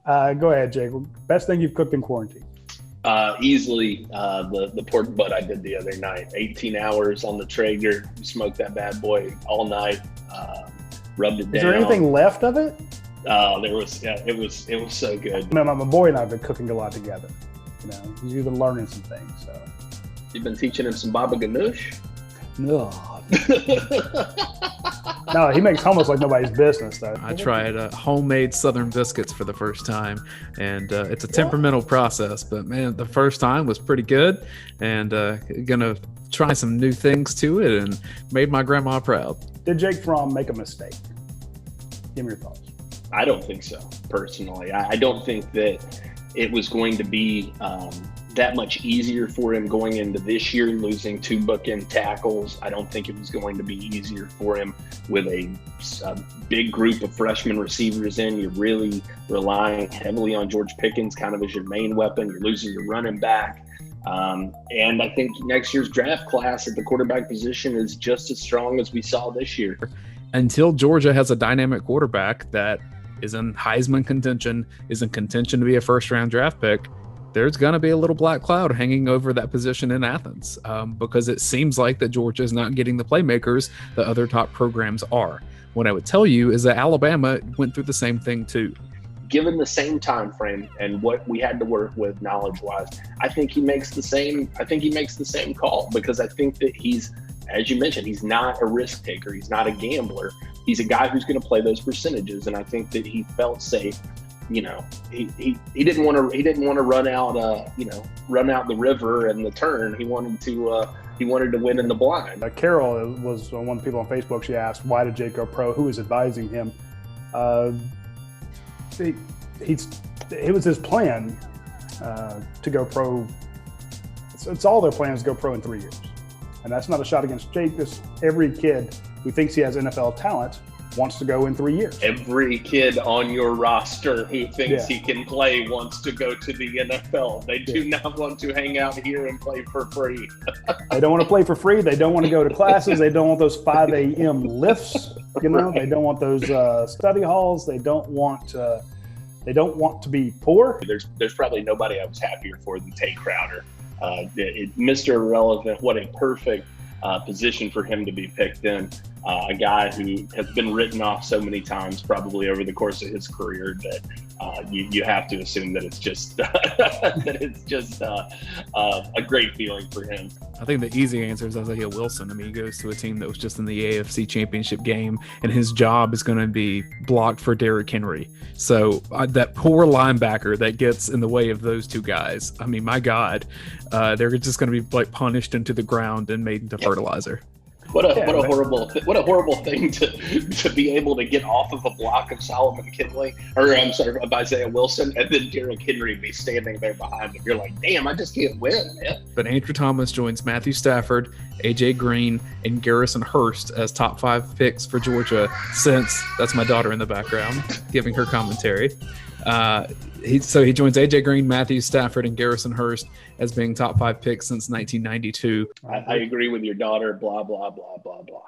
Go ahead, Jake. Best thing you've cooked in quarantine? Easily the pork butt I did the other night. 18 hours on the Traeger. Smoked that bad boy all night. Rubbed it down. Is there anything left of it? There was. Yeah, it was so good. My boy and I have been cooking a lot together. He's even learning some things. So you've been teaching him some baba ganoush? No. No, he makes hummus like nobody's business, though. I tried homemade Southern biscuits for the first time, and it's a temperamental process, but man, the first time was pretty good, and gonna try some new things to it, and made my grandma proud. Did Jake Fromm make a mistake? Give me your thoughts. I don't think so, personally. I don't think that it was going to be that much easier for him going into this year, losing 2 bookend tackles. I don't think it was going to be easier for him with a big group of freshman receivers in. You're really relying heavily on George Pickens kind of as your main weapon. You're losing your running back. And I think next year's draft class at the quarterback position is just as strong as we saw this year. Until Georgia has a dynamic quarterback that is in Heisman contention, is in contention to be a first-round draft pick, there's going to be a little black cloud hanging over that position in Athens because it seems like that Georgia is not getting the playmakers that other top programs are. What I would tell you is that Alabama went through the same thing too. Given the same time frame and what we had to work with knowledge-wise, I think he makes the same call, because I think that he's, as you mentioned, he's not a risk taker. He's not a gambler. He's a guy who's going to play those percentages, and I think that he felt safe. He didn't want to run out the river and the turn. He wanted to win in the blind. Carol was one of the people on Facebook. She asked, why did Jake go pro? Who was advising him? It was his plan to go pro. It's all their plans to go pro in 3 years. And that's not a shot against Jake. Every kid who thinks he has NFL talent wants to go in 3 years. Every kid on your roster who thinks he can play wants to go to the NFL. They do not want to hang out here and play for free. They don't want to play for free. They don't want to go to classes. They don't want those 5 a.m. lifts. They don't want those study halls. They don't want to be poor. There's probably nobody I was happier for than Tate Crowder. Mr. Irrelevant, what a perfect position for him to be picked in. A guy who has been written off so many times, probably over the course of his career, that you have to assume that it's just a great feeling for him. I think the easy answer is Isaiah Wilson. I mean, he goes to a team that was just in the AFC Championship game, and his job is going to be blocked for Derrick Henry. So that poor linebacker that gets in the way of those two guys, I mean, my God, they're just going to be like punished into the ground and made into fertilizer. What a horrible thing to be able to get off of a block of Solomon Kinley, of Isaiah Wilson, and then Derrick Henry be standing there behind him. You're like, damn, I just can't win, man. But Andrew Thomas joins Matthew Stafford, AJ Green, and Garrison Hurst as top 5 picks for Georgia since, that's my daughter in the background giving her commentary. He joins AJ Green, Matthew Stafford, and Garrison Hurst as being top 5 picks since 1992. I agree with your daughter, blah, blah, blah, blah, blah.